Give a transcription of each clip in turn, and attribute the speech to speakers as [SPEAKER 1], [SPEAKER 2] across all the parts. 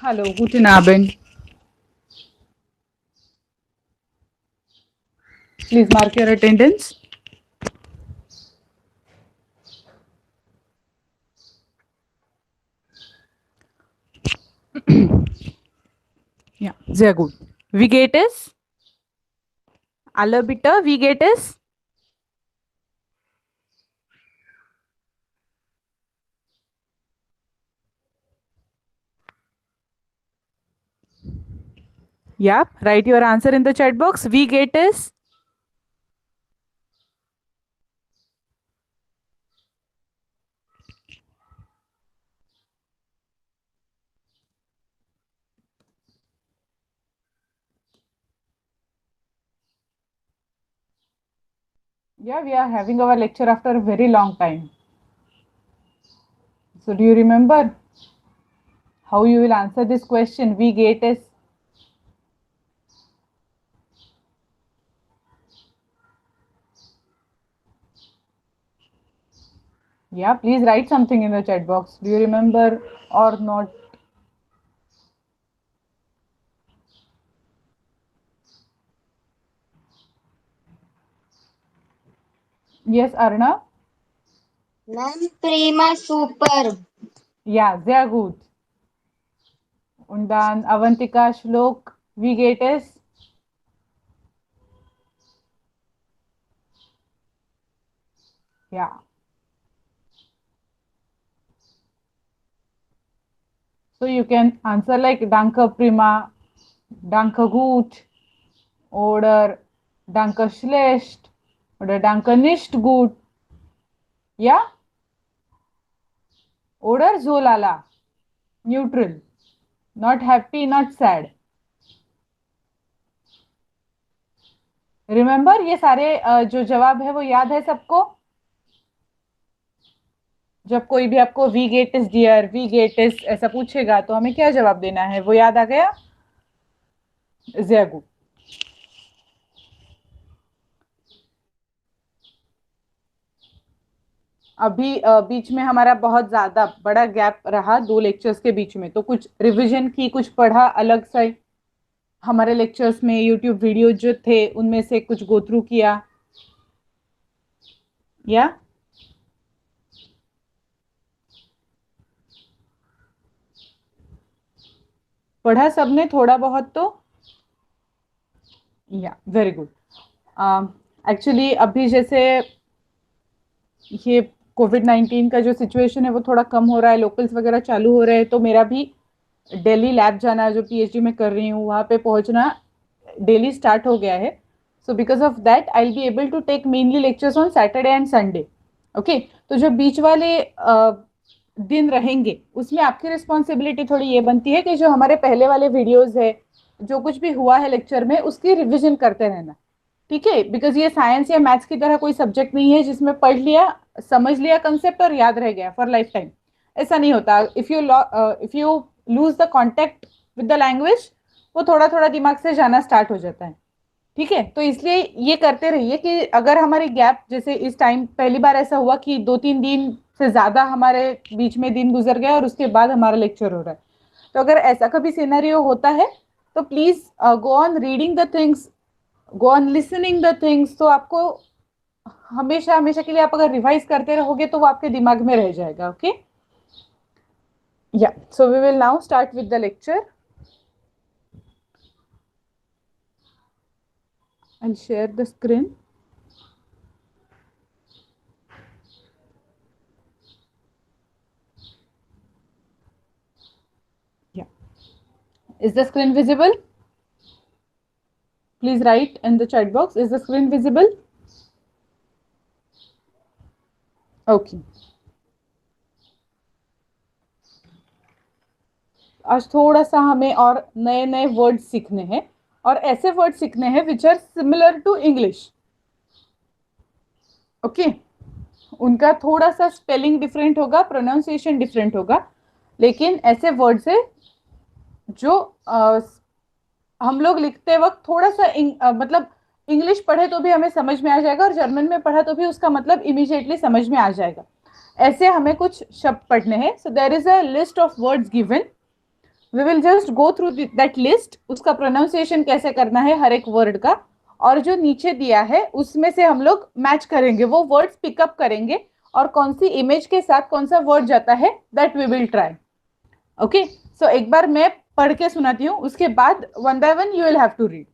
[SPEAKER 1] Hallo, guten Abend. Please mark your attendance. Ja, sehr gut. Wie geht es? Alle bitte, wie geht es? Yeah, write your answer in the chat box. Wie geht es? Yeah, we are having our lecture after a very long time. So do you remember how you will answer this question? Wie geht es? Yeah, please write something in the chat box. Do you remember or not? Yes, Arna?
[SPEAKER 2] Nein, prima, super.
[SPEAKER 1] Ja, sehr gut. Und dann Avantika, Shlok, wie geht es? Yeah. So you can answer like Danke prima, Danke gut oder Danke schlecht oder Danke nicht gut. Ja? Oder so lala. Neutral. Not happy, not sad. Remember ये सारे जो जवाब है वो याद है सबको? जब कोई भी आपको वी गेट इज डियर, वी गेट इज ऐसा पूछेगा तो हमें क्या जवाब देना है, वो याद आ गया? ज़ेगू। अभी बीच में हमारा बहुत ज्यादा बड़ा गैप रहा 2 लेक्चर्स के बीच में, तो कुछ रिवीजन की, कुछ पढ़ा अलग से हमारे लेक्चर्स में, यूट्यूब वीडियो जो थे उनमें से कुछ गो थ्रू किया। या पढ़ा सबने थोड़ा बहुत तो? या वेरी गुड। एक्चुअली अभी जैसे ये कोविड-19 का जो सिचुएशन है वो थोड़ा कम हो रहा है, लोकल्स वगैरह चालू हो रहे हैं, तो मेरा भी दिल्ली लैब जाना, जो पीएचडी में कर रही हूँ वहाँ पे पहुँचना डेली स्टार्ट हो गया है। So because of that I will be able to take mainly lectures on Saturday and Sunday. Okay, तो जो बीच वाले दिन रहेंगे उसमें आपकी रिस्पॉन्सिबिलिटी थोड़ी ये बनती है कि जो हमारे पहले वाले वीडियोस है, जो कुछ भी हुआ है लेक्चर में, उसकी रिविजन करते रहना। ठीक है, बिकॉज ये साइंस या मैथ्स की तरह कोई सब्जेक्ट नहीं है जिसमें पढ़ लिया, समझ लिया कंसेप्ट और याद रह गया फॉर लाइफ टाइम। ऐसा नहीं होता। If you lose the contact with the language, वो थोड़ा थोड़ा दिमाग से जाना स्टार्ट हो जाता है। ठीक है, तो इसलिए ये करते रहिए कि अगर हमारी गैप, जैसे इस टाइम पहली बार ऐसा हुआ कि 2-3 दिन से ज्यादा हमारे बीच में दिन गुजर गया और उसके बाद हमारा लेक्चर हो रहा है, तो अगर ऐसा कभी सिनेरियो होता है तो please go on reading the things, go on listening the things. तो आपको हमेशा हमेशा के लिए आप अगर रिवाइज करते रहोगे तो वो आपके दिमाग में रह जाएगा। ओके, या so we will now start with the lecture. I'll share the screen. Yeah, is the screen visible? Please write in the chat box, is the screen visible? Okay. आज थोड़ा सा हमें और नए नए वर्ड सीखने हैं, और ऐसे वर्ड सीखने हैं which are similar to English. Okay, उनका थोड़ा सा स्पेलिंग डिफरेंट होगा, प्रोनाउंसिएशन डिफरेंट होगा, लेकिन ऐसे वर्ड्स है जो हम लोग लिखते वक्त थोड़ा सा मतलब इंग्लिश पढ़े तो भी हमें समझ में आ जाएगा, और जर्मन में पढ़ा तो भी उसका मतलब इमीडिएटली समझ में आ जाएगा। ऐसे हमें कुछ शब्द पढ़ने हैं। So there is a list of words given, we will just go through that list, उसका प्रोनाउंसिएशन कैसे करना है हर एक वर्ड का, और जो नीचे दिया है उसमें से हम लोग मैच करेंगे, वो वर्ड्स पिकअप करेंगे और कौन सी इमेज के साथ कौन सा वर्ड जाता है that we will try. Okay, so एक बार मैं पढ़ के सुनाती हूँ, उसके बाद one by one you will have to read.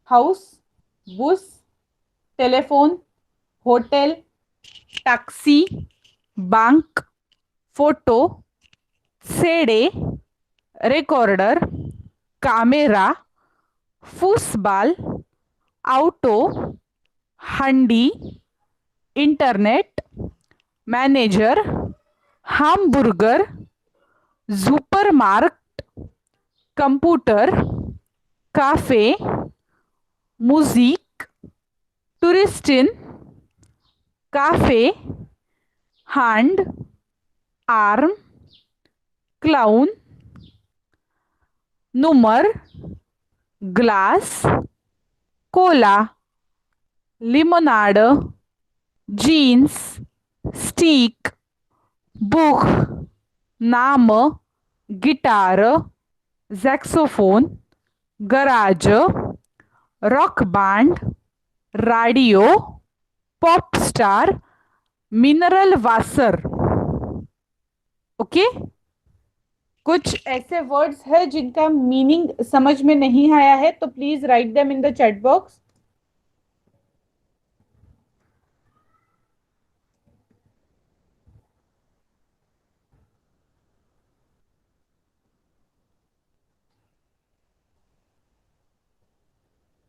[SPEAKER 1] House, बुस, telephone, hotel, taxi, bank, photo, सेडे, रेकॉर्डर, कामेरा, फुसबाल, आउटो, हंडी, internet, manager, hamburger, supermarket, computer, काफे, म्यूजिक, टूरिस्टिन, काफे, हैंड, आर्म, क्लाउन, नुमर, ग्लास, कोला, लिमोनाड, जीन्स, स्टिक, बुक, नाम, गिटार, जैक्सोफोन, गराज, rock band, radio, pop star, mineral water. Okay, कुछ ऐसे वर्ड्स है जिनका मीनिंग समझ में नहीं आया है तो please write them in the chat box.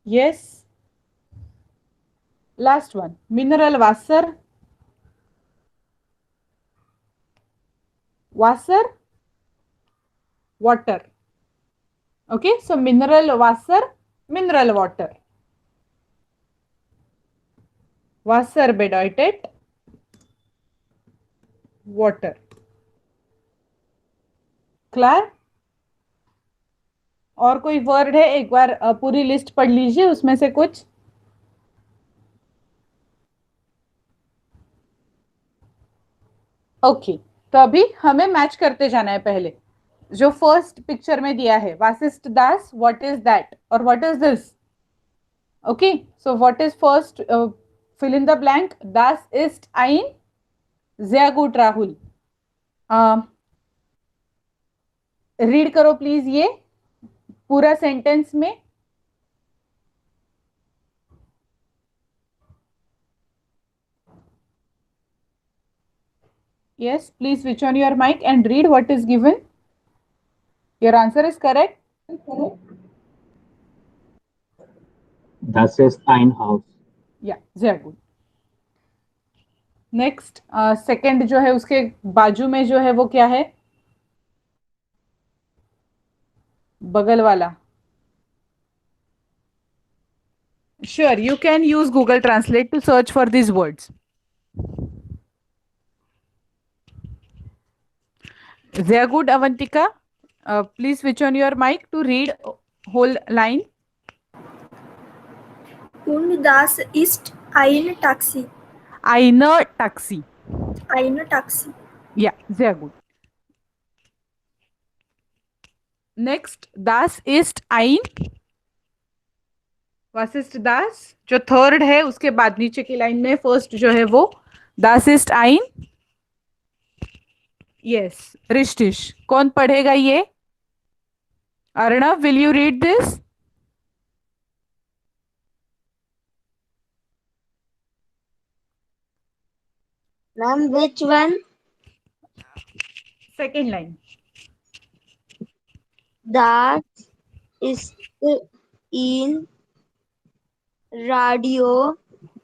[SPEAKER 1] Yes, last one, mineral water, water, water. Okay, so mineral water, mineral water. Wasser bedeutet water. Clear? और कोई वर्ड है? एक बार पूरी लिस्ट पढ़ लीजिए उसमें से कुछ। ओके, तो अभी हमें मैच करते जाना है। पहले जो फर्स्ट पिक्चर में दिया है वासिष्ठ दास, व्हाट इज दैट और what is this? Okay, so what is first, fill in the blank. दास इस्ट आइन sehr gut राहुल। रीड करो प्लीज ये पूरा सेंटेंस में। Yes, please switch on your mic and read what is given. Your answer is correct.
[SPEAKER 3] Das ist ein Haus.
[SPEAKER 1] Yeah, very good. Next second जो है उसके बाजू में जो है वो क्या है? बगल वाला। Sure, you can use Google Translate to search for these words. Very good, Avantika. Please switch on your mic to read whole line.
[SPEAKER 4] Und das ist ein Taxi.
[SPEAKER 1] Eine Taxi.
[SPEAKER 4] Ein Taxi.
[SPEAKER 1] Yeah, sehr gut. Next, das ist ein, Vasishtha दास जो third है उसके बाद नीचे की line में first जो है वो das ist ein, यस रिश्तिश। कौन पढ़ेगा ये? Arnav, will you read this?
[SPEAKER 2] Ma'am, which one?
[SPEAKER 1] Second line.
[SPEAKER 2] Das ist in Radio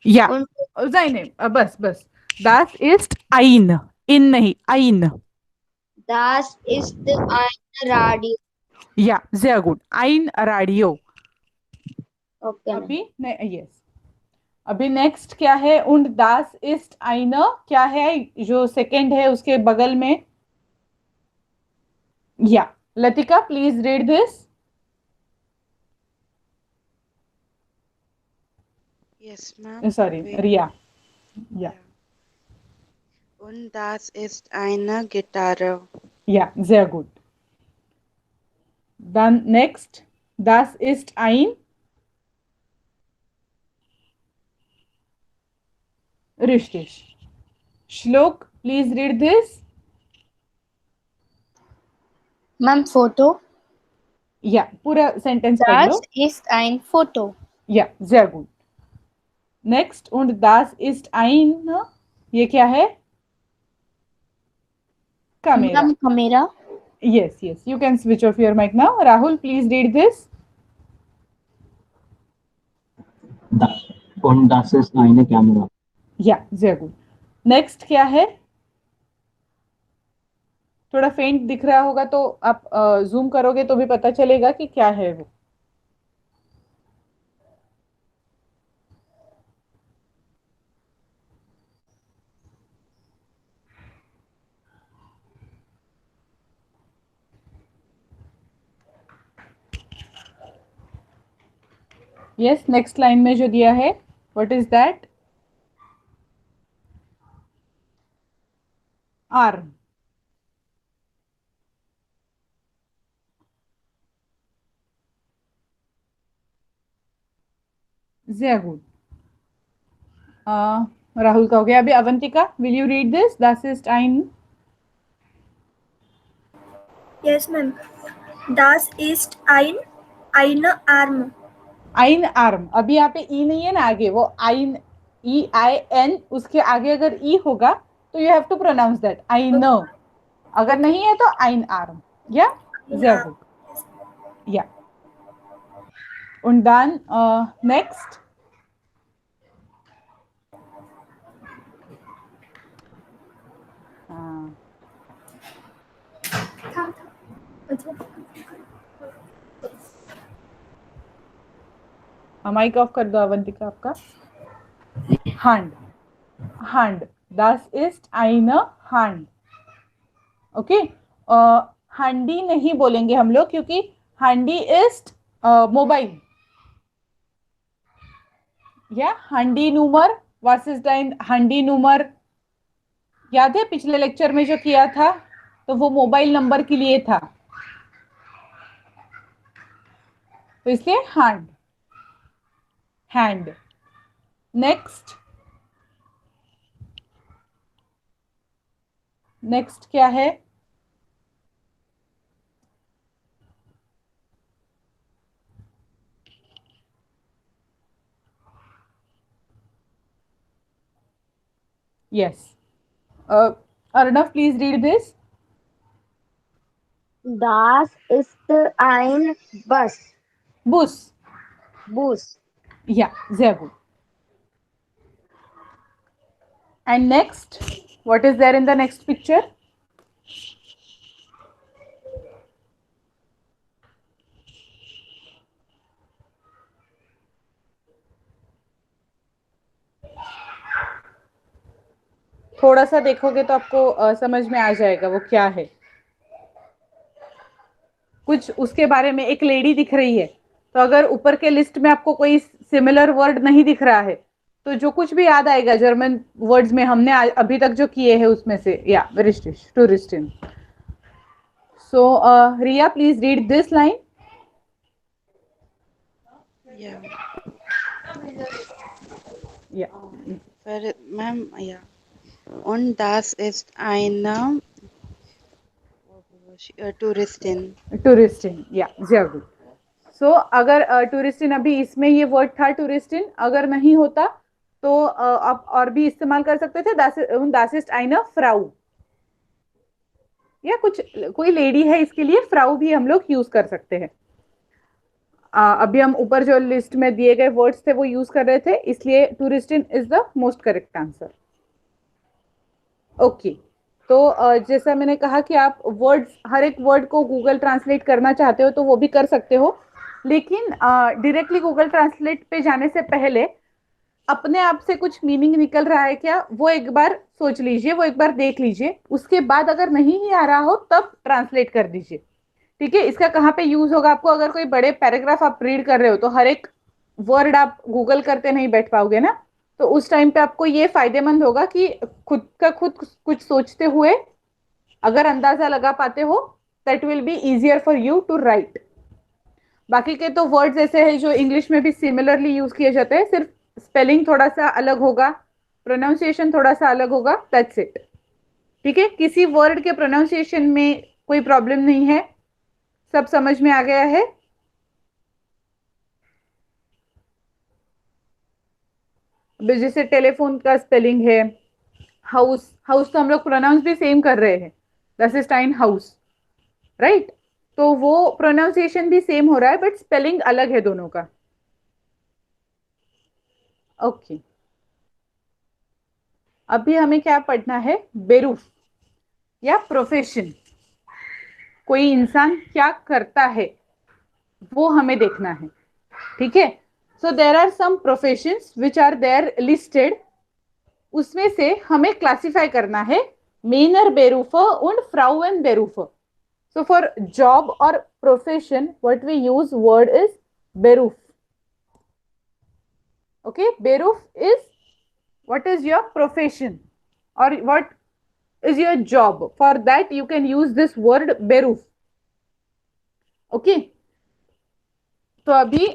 [SPEAKER 1] या
[SPEAKER 2] und
[SPEAKER 1] नहीं, बस बस, das ist ein, in नहीं, ein.
[SPEAKER 2] das ist ein Radio.
[SPEAKER 1] या sehr gut, ein Radio.
[SPEAKER 2] Okay.
[SPEAKER 1] अभी यस, अभी नेक्स्ट क्या है? und das ist eine क्या है जो सेकेंड है उसके बगल में? या Latika, please read this.
[SPEAKER 5] Yes, ma'am.
[SPEAKER 1] Sorry,
[SPEAKER 5] Wait.
[SPEAKER 1] रिया। या
[SPEAKER 5] Und das ist eine Gitarre.
[SPEAKER 1] या sehr gut. Dann next, das ist ein richtig. Shlok, please read this.
[SPEAKER 6] Ma'am, Foto.
[SPEAKER 1] Ja, पूरा सेंटेंस पढ़ लो.
[SPEAKER 6] Das ist ein Foto.
[SPEAKER 1] Ja, sehr gut. Next, und das ist ein, ये क्या है? Camera.
[SPEAKER 6] Ma'am, Camera.
[SPEAKER 1] Yes, yes. You can switch off your mic now. Rahul, please read this.
[SPEAKER 3] Und das ist eine Kamera.
[SPEAKER 1] Ja, sehr gut. Next क्या है? थोड़ा फेंट दिख रहा होगा तो आप जूम करोगे तो भी पता चलेगा कि क्या है वो. यस, नेक्स्ट लाइन में जो दिया है, what is that? Arm. sehr gut. Rahul का हो गया. अभी Avantika, will you read this? Das ist ein.
[SPEAKER 4] Yes, ma'am. Das ist eine Arm.
[SPEAKER 1] ein arm. अभी यहाँ पे ई नहीं है ना आगे, वो ein, EIN, उसके आगे अगर ई होगा तो you have to pronounce that eine. अगर नहीं है तो ein arm. या sehr gut. Ja. Und dann next. Mic off कर दो अवंतिका आपका. Hand. Hand. Das ist eine Hand. Okay. handy नहीं बोलेंगे हम लोग क्योंकि handy ist मोबाइल. या handy Nummer. Was ist dein handy Nummer? याद है पिछले लेक्चर में जो किया था तो वो मोबाइल नंबर के लिए था, तो इसलिए हैंड. हैंड. नेक्स्ट. नेक्स्ट क्या है? Yes. Arnav, please read this.
[SPEAKER 2] Das ist ein Bus.
[SPEAKER 1] Bus.
[SPEAKER 2] Bus.
[SPEAKER 1] Ja, sehr gut. And next, what is there in the next picture? थोड़ा सा देखोगे तो आपको समझ में आ जाएगा वो क्या है. कुछ उसके बारे में एक लेडी दिख रही है, तो अगर ऊपर के लिस्ट में आपको कोई सिमिलर वर्ड नहीं दिख रहा है तो जो कुछ भी याद आएगा जर्मन वर्ड्स में हमने अभी तक जो किए हैं उसमें से, या रिस्टिश टूरिस्टिन. So Riya, please read this line.
[SPEAKER 5] Yeah.
[SPEAKER 1] Yeah.
[SPEAKER 5] Ma'am, yeah. Und das ist eine Touristin.
[SPEAKER 1] टूरिस्टिन. या, sehr gut. सो अगर टूरिस्टिन, अभी इसमें ये वर्ड था टूरिस्टिन, अगर नहीं होता तो आप और भी इस्तेमाल कर सकते थे. das ist eine Frau. या कुछ कोई लेडी है, इसके लिए फ्राउ भी हम लोग यूज कर सकते हैं. अभी हम ऊपर जो लिस्ट में दिए गए वर्ड्स थे वो यूज कर रहे थे, इसलिए टूरिस्टिन is the most correct answer. Okay. तो जैसा मैंने कहा कि आप वर्ड्स, हर एक वर्ड को गूगल ट्रांसलेट करना चाहते हो तो वो भी कर सकते हो, लेकिन डायरेक्टली गूगल ट्रांसलेट पे जाने से पहले अपने आप से कुछ मीनिंग निकल रहा है क्या वो एक बार सोच लीजिए, वो एक बार देख लीजिए. उसके बाद अगर नहीं ही आ रहा हो तब ट्रांसलेट कर दीजिए. ठीक है. इसका कहाँ पे यूज होगा आपको? अगर कोई बड़े पैराग्राफ आप रीड कर रहे हो तो हर एक वर्ड आप गूगल करते नहीं बैठ पाओगे ना, तो उस टाइम पे आपको ये फायदेमंद होगा कि खुद कुछ सोचते हुए अगर अंदाजा लगा पाते हो, that will be easier for you to right. बाकी के तो वर्ड्स ऐसे हैं जो इंग्लिश में भी सिमिलरली यूज किए जाते हैं, सिर्फ स्पेलिंग थोड़ा सा अलग होगा, प्रोनाउंसिएशन थोड़ा सा अलग होगा, दैट्स इट। ठीक है, किसी वर्ड के प्रोनाउंसिएशन में कोई प्रॉब्लम नहीं है, सब समझ में आ गया है। जैसे टेलीफोन का स्पेलिंग है, हाउस, हाउस तो हम लोग प्रोनाउंस भी सेम कर रहे हैं, दस इज टाइन हाउस, राइट? तो वो प्रोनाउंसिएशन भी सेम हो रहा है बट स्पेलिंग अलग है दोनों का। ओके, अभी हमें क्या पढ़ना है? बेरूफ या प्रोफेशन, कोई इंसान क्या करता है वो हमें देखना है। ठीक है, so there are some professions which are there listed, उसमें से हमें क्लासिफाई करना है मेनर बेरूफर und फ्राउन बेरूफर। So for job or profession, what we use word is beruf. Okay, beruf is what is your profession or what is your job. For that you can use this word beruf. Okay. तो अभी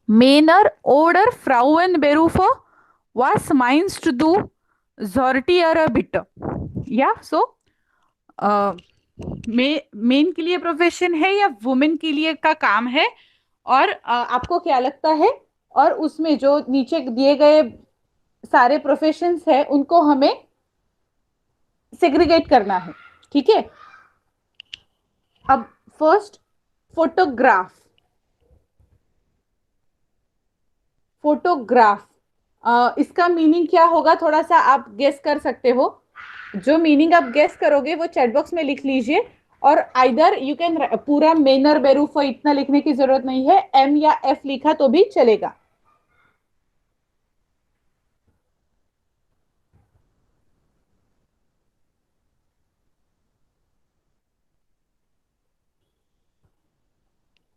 [SPEAKER 1] Meiner oder Frauenberufe, was meinst du sortiere bitte? Yeah, so main के लिए profession है या women के लिए का काम है, और आपको क्या लगता है, और उसमें जो नीचे दिए गए सारे प्रोफेशंस है उनको हमें सेग्रीगेट करना है। ठीक है, अब फर्स्ट फोटोग्राफ। फोटोग्राफ इसका मीनिंग क्या होगा, थोड़ा सा आप गेस कर सकते हो। जो मीनिंग आप गेस करोगे वो चैट बॉक्स में लिख लीजिए, और आइदर यू कैन पूरा मेनर बेरूफ इतना लिखने की जरूरत नहीं है, एम या एफ लिखा तो भी चलेगा।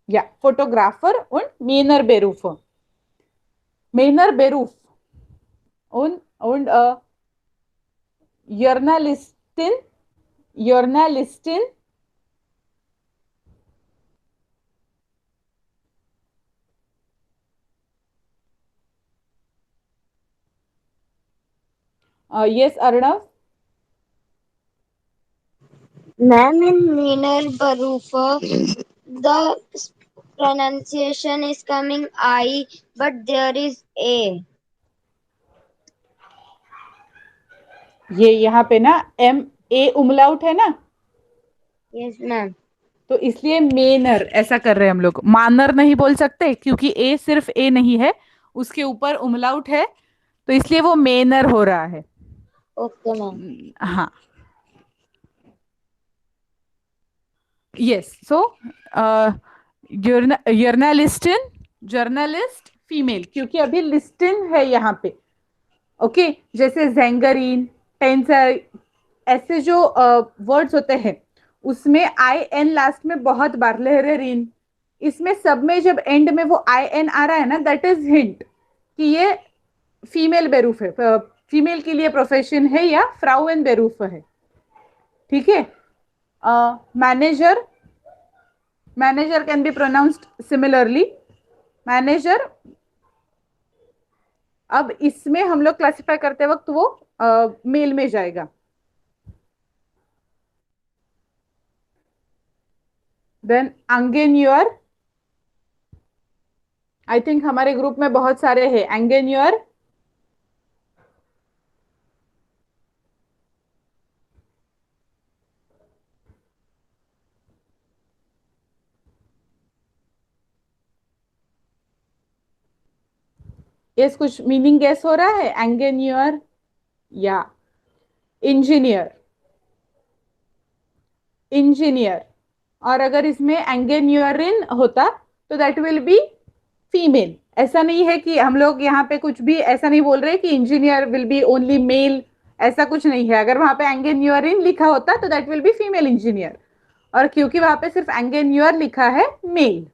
[SPEAKER 1] या photographer und मेनर बेरूफ, मेनर बेरूफ und Journalistin, Journalistin, yes Arnav,
[SPEAKER 2] Ma'am, in Miner Barufa, the pronunciation is coming I, but there is A.
[SPEAKER 1] ये यहाँ पे ना एम ए उमलाउट है ना,
[SPEAKER 2] Yes, ma'am.
[SPEAKER 1] तो इसलिए मेनर ऐसा कर रहे हैं हम लोग, मानर नहीं बोल सकते क्योंकि ए सिर्फ ए नहीं है, उसके ऊपर उमलाउट है, तो इसलिए वो मेनर हो रहा है।
[SPEAKER 2] Okay, ma'am.
[SPEAKER 1] हाँ, यस, सो जर्नलिस्टिन, जर्नलिस्ट फीमेल, क्योंकि अभी लिस्टिन है यहाँ पे। ओके, जैसे जेंगरीन, टेंसर, ऐसे जो वर्ड्स होते हैं उसमें आई एन लास्ट में बहुत बार, लहरेरीन, इसमें सब में जब एंड में वो आई एन आ रहा है ना, दैट इज हिंट कि ये फीमेल बेरूफ है, फीमेल के लिए प्रोफेशन है या फ्राउन बेरूफ है। ठीक है, manager, manager can be pronounced similarly, manager. अब इसमें हम लोग क्लासिफाई करते वक्त वो मेल में जाएगा। देन अंगेन्योर, आई थिंक हमारे ग्रुप में बहुत सारे हैं अंगेन्योर। यस, कुछ मीनिंग गैस हो रहा है? एंगेन्योर या इंजीनियर, इंजीनियर, और अगर इसमें एंगेन्योरिन होता तो दैट विल बी फीमेल। ऐसा नहीं है कि हम लोग यहाँ पे कुछ भी ऐसा नहीं बोल रहे कि engineer will be only mail, ऐसा कुछ नहीं है। अगर वहां पे एंगेन्योरिन लिखा होता तो that will B female engineer, और क्योंकि वहां पे सिर्फ एंगेन्योर लिखा है, मेल।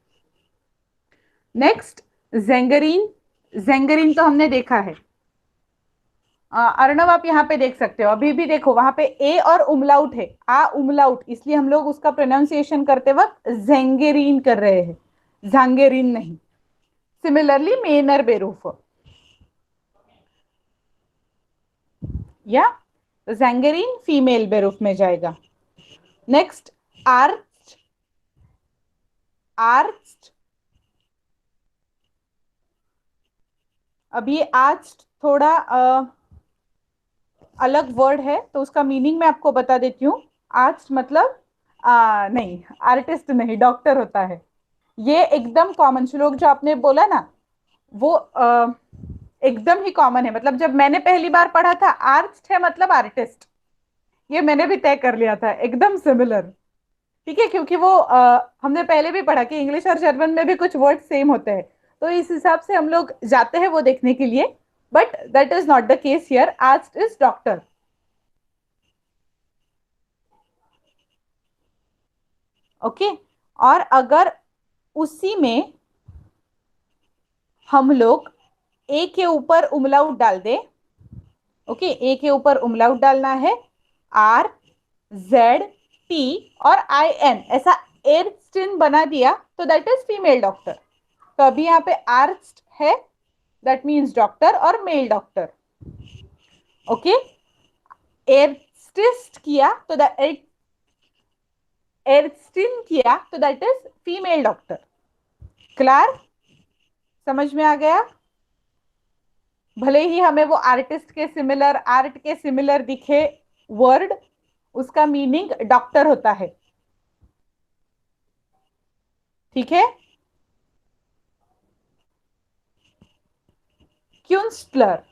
[SPEAKER 1] नेक्स्ट जेंगरीन, जेंगरीन तो हमने देखा है, अर्णव आप यहाँ पे देख सकते हो, अभी भी देखो वहां पे ए और उमलाउट है, आ उमलाउट, इसलिए हम लोग उसका प्रोनाउंसिएशन करते वक्त जेंगेरीन कर रहे हैं, झांगेरीन नहीं। सिमिलरली मेनर बेरूफ, या जेंगेरीन फीमेल बेरूफ में जाएगा। नेक्स्ट आर्च, आर्च, अब ये आर्च थोड़ा अलग वर्ड है, तो उसका मीनिंग मैं आपको बता देती हूँ। आर्च मतलब नहीं, आर्टिस्ट नहीं, डॉक्टर होता है। ये एकदम कॉमन श्लोक जो आपने बोला ना, वो एकदम ही कॉमन है। मतलब जब मैंने पहली बार पढ़ा था आर्ट है मतलब आर्टिस्ट, ये मैंने भी तय कर लिया था, एकदम सिमिलर। ठीक है, क्योंकि वो हमने पहले भी पढ़ा कि इंग्लिश और जर्मन में भी कुछ वर्ड सेम होते हैं, तो इस हिसाब से हम लोग जाते हैं वो देखने के लिए। But that is not the case here, art is doctor. Okay, और अगर उसी में हम लोग ए के ऊपर उमलाउट डाल दे, ओके, ए के ऊपर उमलाउट डालना है, आर जेड टी और आई एन, ऐसा एर्स्टिन बना दिया तो दैट इज फीमेल डॉक्टर। तो अभी यहाँ पे आर्स्ट है, दैट मीन्स डॉक्टर और मेल डॉक्टर। ओके, एर्स्टिस्ट किया तो एर्स्टिन किया तो that is female doctor. Clear, समझ में आ गया? भले ही हमें वो आर्टिस्ट के सिमिलर, आर्ट के सिमिलर दिखे वर्ड, उसका मीनिंग डॉक्टर होता है। ठीक है, क्यूंस्टलर,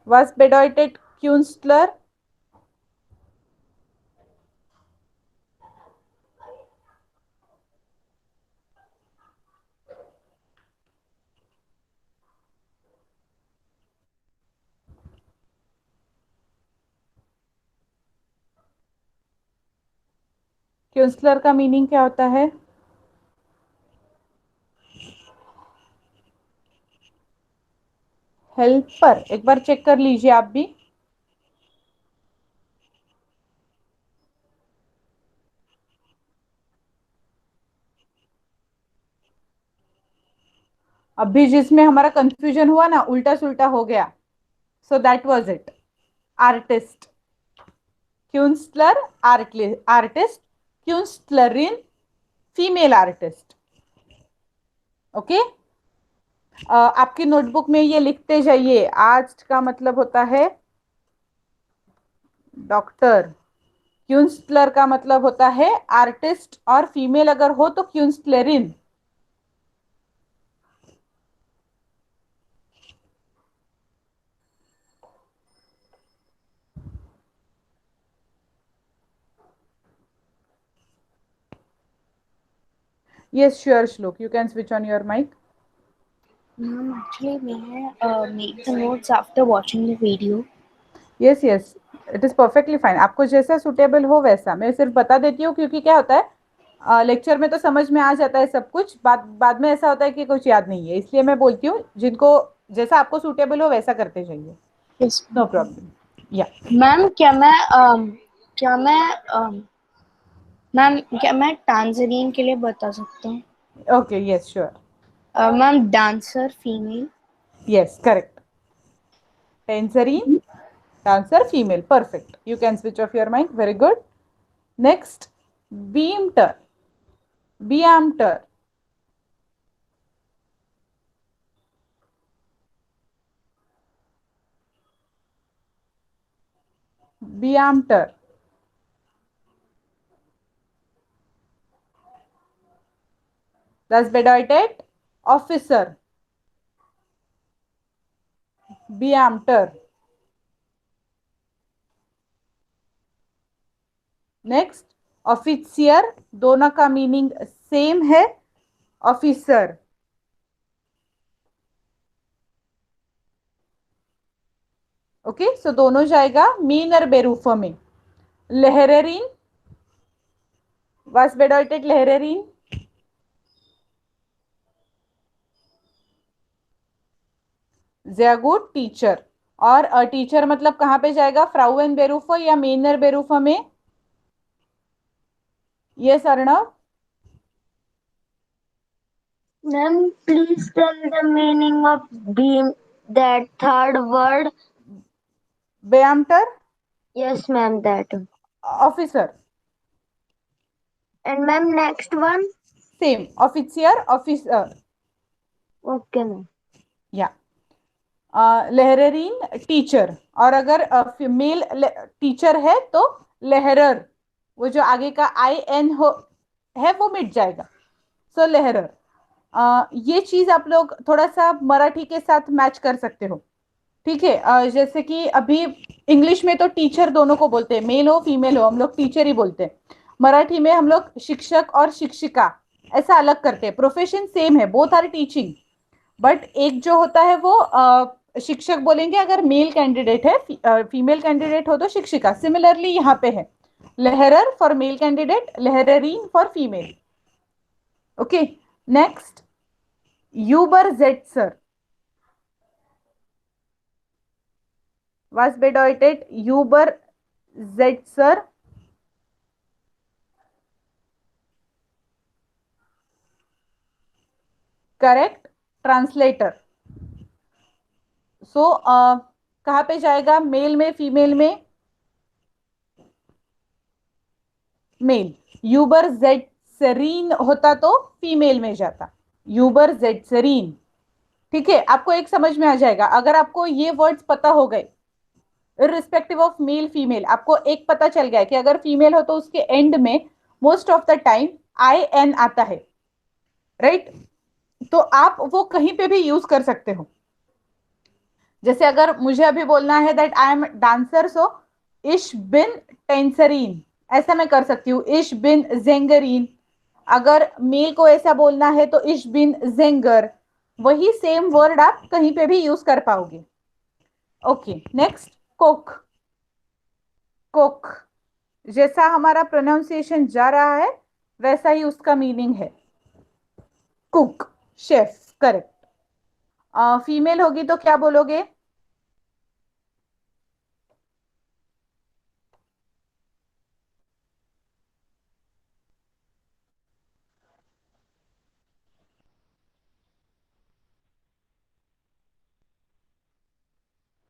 [SPEAKER 1] was bedeutet Künstler? क्यूंस्लर का मीनिंग क्या होता है? हेल्पर, एक बार चेक कर लीजिए आप भी। अभी जिसमें हमारा कंफ्यूजन हुआ ना, उल्टा सुल्टा हो गया, so that was it. Artist, क्यूंस्लर आर्टिस्ट, क्यूंस्लरिन फीमेल आर्टिस्ट। ओके, आपकी नोटबुक में ये लिखते जाइए, आर्ट का मतलब होता है डॉक्टर, क्यूंस्टलर का मतलब होता है आर्टिस्ट, और फीमेल अगर हो तो क्यूंस्टलरिन। Yes, sure, Shlok. You can switch on your mic.
[SPEAKER 6] Ma'am, actually, may I make the notes after watching the video?
[SPEAKER 1] Yes, yes. It is perfectly fine. आपको जैसा सुटेबल हो वैसा। मैं सिर्फ बता देती हूँ, क्योंकि क्या होता है लेक्चर में तो समझ में आ जाता है सब कुछ, बाद में ऐसा होता है कि कुछ याद नहीं है, इसलिए मैं बोलती हूँ जिनको जैसा आपको सुटेबल हो वैसा करते जाइए।
[SPEAKER 6] Yes.
[SPEAKER 1] No problem. Yeah
[SPEAKER 6] ma'am क्या मैं टांजरीन के लिए बता सकता हूँ?
[SPEAKER 1] Okay, yes sure,
[SPEAKER 6] ma'am dancer female.
[SPEAKER 1] Yes correct, टेंसरीन dancer female, perfect. You can switch off your mic, very good. Next, beamter, beamter, beamter, das bedeutet officer, beamter. Next ऑफिसियर, दोनों का मीनिंग सेम है, ऑफिसर। ओके, सो दोनों जाएगा मीनर बेरूफो में। लहरेरीन, वास बेडॉइटेड लहरेरीन, sehr gut टीचर। और टीचर मतलब कहाँ पे जाएगा, फ्राउएन बेरूफर या मेनर बेरूफर में? Yes Arnav.
[SPEAKER 2] Ma'am, please tell the meaning of beam, that third word.
[SPEAKER 1] बेआमटर,
[SPEAKER 2] Yes, ma'am, that.
[SPEAKER 1] Officer,
[SPEAKER 2] And ma'am, next one.
[SPEAKER 1] Same, ऑफिसियर, ऑफिसर,
[SPEAKER 2] Okay, ma'am.
[SPEAKER 1] या। लहररीन टीचर, और अगर फीमेल टीचर है तो लहरर, वो जो आगे का आई एन हो है वो मिट जाएगा, सो लहरर। ये चीज आप लोग थोड़ा सा मराठी के साथ मैच कर सकते हो, ठीक है। जैसे कि अभी इंग्लिश में तो टीचर दोनों को बोलते हैं, मेल हो फीमेल हो हम लोग टीचर ही बोलते हैं। मराठी में हम लोग शिक्षक और शिक्षिका ऐसा अलग करते हैं, प्रोफेशन सेम है, बोथ आर टीचिंग, बट एक जो होता है वो शिक्षक बोलेंगे अगर मेल कैंडिडेट है, फीमेल कैंडिडेट हो तो शिक्षिका। सिमिलरली यहाँ पे है, लहरर फॉर मेल कैंडिडेट, लहररीन फॉर फीमेल। ओके, नेक्स्ट, यूबर जेट्सर। Was bedeutet Übersetzer? Correct, translator. So कहाँ पे जाएगा, मेल में फीमेल में? मेल। यूबर जेट्सरीन होता तो फीमेल में जाता, यूबर जेट्सरीन। ठीक है, आपको एक समझ में आ जाएगा अगर आपको ये वर्ड्स पता हो गए, इररिस्पेक्टिव ऑफ मेल फीमेल, आपको एक पता चल गया कि अगर फीमेल हो तो उसके एंड में most of the time I N आता है, राइट? तो आप वो कहीं पे भी यूज कर सकते हो। जैसे अगर मुझे अभी बोलना है दैट आई एम डांसर, सो इश बिन टेंसरीन, ऐसा मैं कर सकती हूँ, इश बिन जेंगरीन। अगर मेल को ऐसा बोलना है तो इश बिन जेंगर, वही सेम वर्ड आप कहीं पे भी यूज कर पाओगे। Okay, next, cook. कुक, जैसा हमारा प्रोनाउंसिएशन जा रहा है वैसा ही उसका मीनिंग है, कुक, शेफ, करेक्ट। फीमेल होगी तो क्या बोलोगे?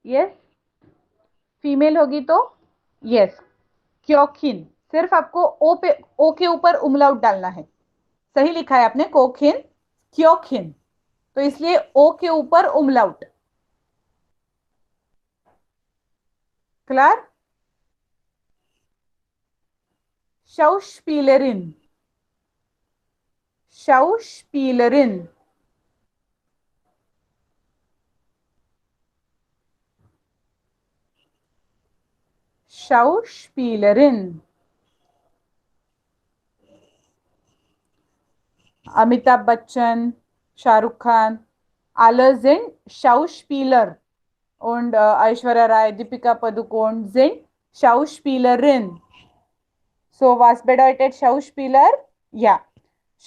[SPEAKER 1] यस, फीमेल होगी तो यस, क्योखिन। सिर्फ आपको ओ पे, ओ के ऊपर उमलाउट डालना है। सही लिखा है आपने, कोखिन, क्योखिन, तो इसलिए ओ के ऊपर उमलाउट। क्लियर? शाउस्पीलरिन, शाउस्पीलरिन, शाउस्पीलरिन। Amitabh Bachchan, Shahrukh Khan, alle sind Schauspieler, und Aishwarya Rai, Deepika Padukone sind Schauspielerin. So was bedeutet Schauspieler? Ja,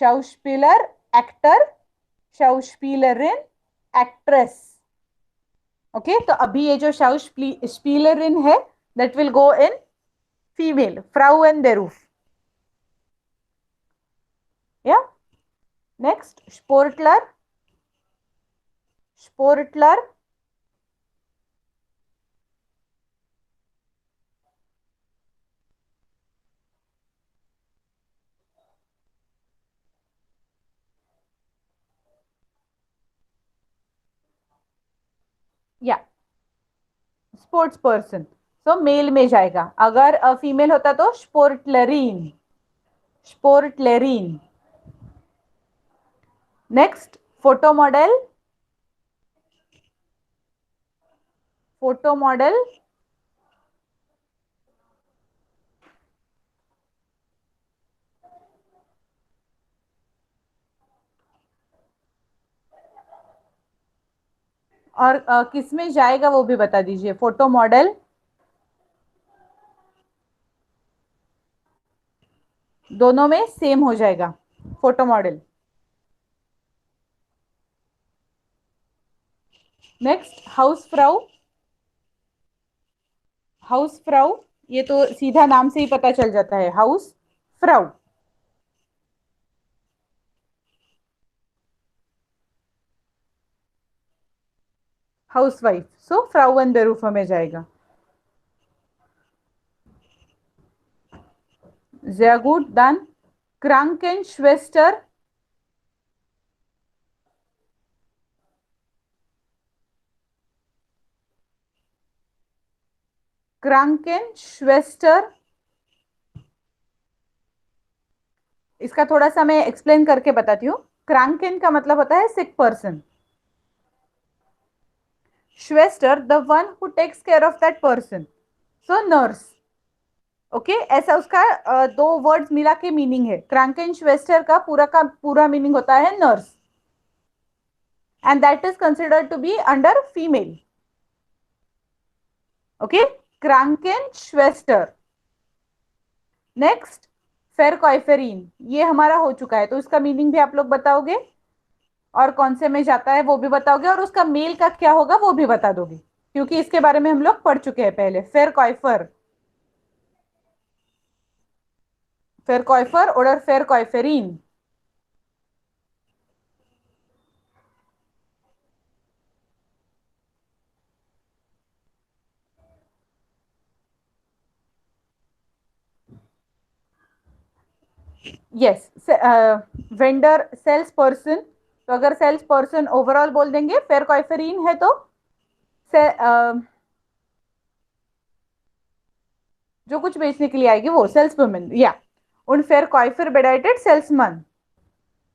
[SPEAKER 1] Schauspieler, Actor, Schauspielerin, Actress. Okay, तो अभी ये जो Schauspielerin है that will go in female, Frauenberuf. Yeah, next, Sportler, Sportler, या sports person, so male में जाएगा। अगर female होता तो स्पोर्टलरीन, स्पोर्टलरीन। Next, photo model, photo model, और किस में जाएगा वो भी बता दीजिए। फोटो मॉडल दोनों में सेम हो जाएगा, photo model. Next house Frau, house Frau ये तो सीधा नाम से ही पता चल जाता है, हाउस फ्राउ। हाउसवाइफ, सो फ्राउन बेरूफ में जाएगा। Sehr gut, dann Krankenschwester, Krankenschwester, इसका थोड़ा सा मैं एक्सप्लेन करके बताती हूँ। क्रांकेन का मतलब होता है सिक पर्सन, श्वेस्टर the one who takes care of that person, so nurse. Okay, ऐसा उसका दो वर्ड्स मिला के मीनिंग है। क्रांकेन श्वेस्टर का पूरा मीनिंग होता है nurse, and that is considered to be under female. Okay, क्रांकेन श्वेस्टर। नेक्स्ट फेरकॉइफेरिन, ये हमारा हो चुका है, तो इसका मीनिंग भी आप लोग बताओगे और कौन से में जाता है वो भी बताओगे, और उसका मेल का क्या होगा वो भी बता दोगे, क्योंकि इसके बारे में हम लोग पढ़ चुके हैं पहले। फेरकॉइफर, फेरकॉइफर और फेरकॉइफेरिन। यस, वेंडर सेल्स पर्सन, तो अगर सेल्स पर्सन ओवरऑल बोल देंगे, फेरकॉइफेरिन है तो जो कुछ बेचने के लिए आएगी वो सेल्स वुमेन, या उन फेरकॉइफर बेडाइटेड सेल्समैन।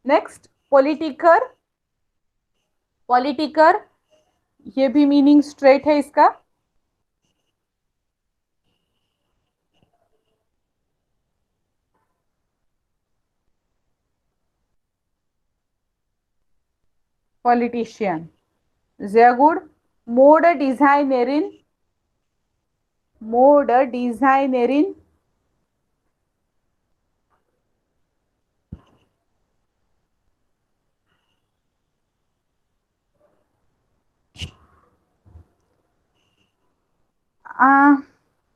[SPEAKER 1] नेक्स्ट पॉलिटिकर, पॉलिटिकर ये भी मीनिंग स्ट्रेट है इसका। Politician, sehr gut, Modedesignerin, Modedesignerin,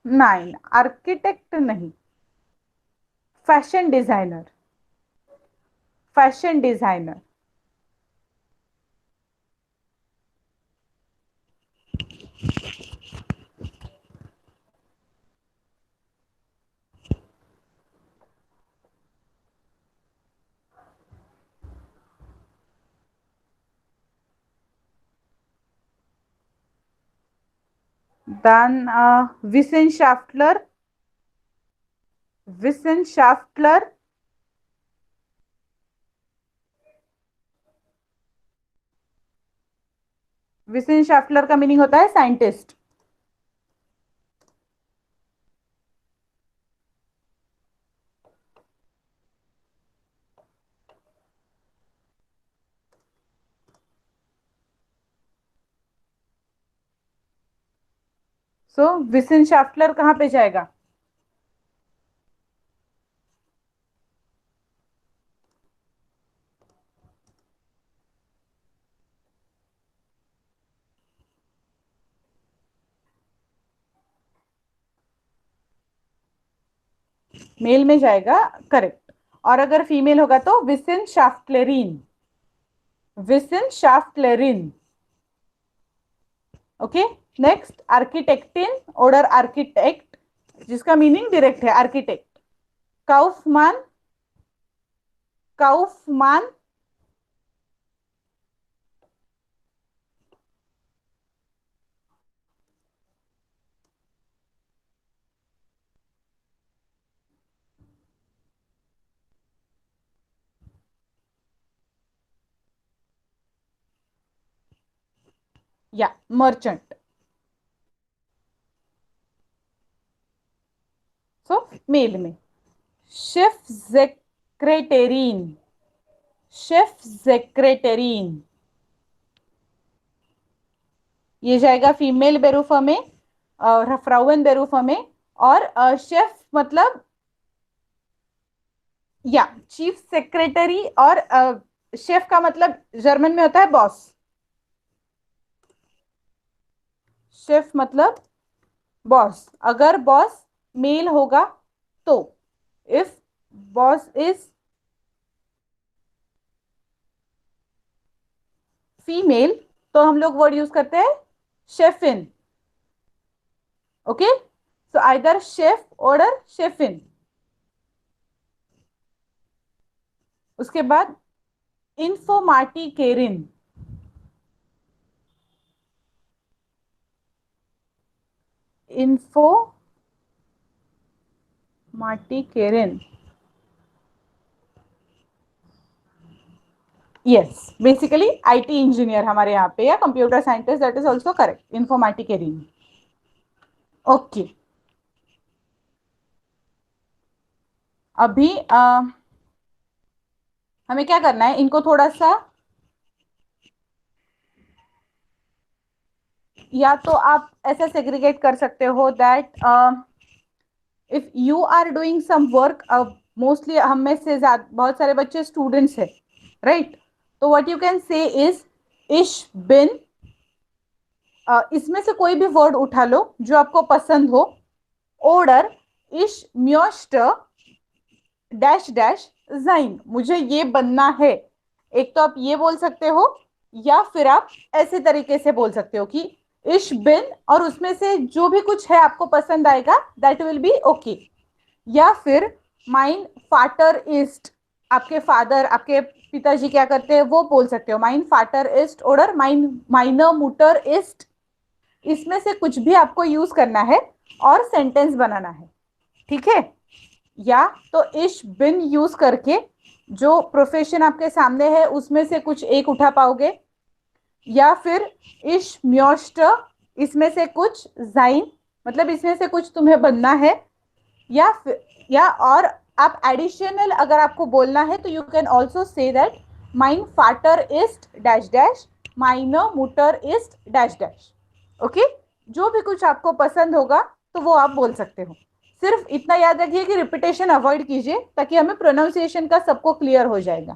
[SPEAKER 1] नहीं आर्किटेक्ट नहीं, fashion designer, fashion designer. Dann Wissenschaftler, Wissenschaftler, विसेंशाफ्टलर का मीनिंग होता है साइंटिस्ट। सो विसेंशाफ्टलर कहाँ पे जाएगा? मेल में जाएगा, करेक्ट। और अगर फीमेल होगा तो विसेंशाफ्टलरिन, विसेंशाफ्टलरिन। ओके, नेक्स्ट आर्किटेक्टिन और आर्किटेक्ट, जिसका मीनिंग डायरेक्ट है आर्किटेक्ट। काउफमान, काउफमान, या मर्चेंट। सो मेल में शेफ सेक्रेटेरिन, शेफ सेक्रेटेरिन ये जाएगा फीमेल बेरूफा में और फ्राउन बेरूफा में। और शेफ मतलब या चीफ सेक्रेटरी, और शेफ का मतलब जर्मन में होता है बॉस। शेफ मतलब बॉस, अगर बॉस मेल होगा तो, इफ बॉस इज फीमेल तो हम लोग वर्ड यूज करते हैं शेफिन. ओके, सो आइदर शेफ और शेफिन. उसके बाद इन्फोमाटी केरिन. इन्फो माटी केरिन. यस, बेसिकली आईटी इंजीनियर हमारे यहाँ पे, या computer scientist, that is also correct, इन्फोमाटी केरिन. ओके, अभी हमें क्या करना है, इनको थोड़ा सा, या तो आप ऐसे सेग्रीगेट कर सकते हो that if you are doing some work, mostly हम में से बहुत सारे बच्चे स्टूडेंट्स हैं, राइट? तो what you can say is इश बिन, इसमें से कोई भी वर्ड उठा लो जो आपको पसंद हो. ऑर्डर इश म्योस्ट डैश डैश जाइन, मुझे ये बनना है. एक तो आप ये बोल सकते हो, या फिर आप ऐसे तरीके से बोल सकते हो कि इश बिन, और उसमें से जो भी कुछ है आपको पसंद आएगा, दैट विल बी ओके. या फिर माइन फाटर इस्ट, आपके फादर, आपके पिताजी क्या करते हैं वो बोल सकते हो, माइन फाटर इस्ट ऑर्डर माइन माइनर मुटर इस्ट. इसमें से कुछ भी आपको यूज करना है और सेंटेंस बनाना है, ठीक है? या तो इश बिन यूज करके जो प्रोफेशन आपके सामने है उसमें से कुछ एक उठा पाओगे, या फिर इश म्योस्ट, इसमें से कुछ जाइन, मतलब इसमें से कुछ तुम्हें बनना है. या और आप एडिशनल अगर आपको बोलना है तो you can also say that माइन फाटर इस्ट डैश डैश माइनर मुटर इस्ट डैश डैश. ओके, जो भी कुछ आपको पसंद होगा तो वो आप बोल सकते हो. सिर्फ इतना याद रखिए कि रिपीटेशन अवॉइड कीजिए, ताकि हमें प्रोनाउंसिएशन का सबको क्लियर हो जाएगा,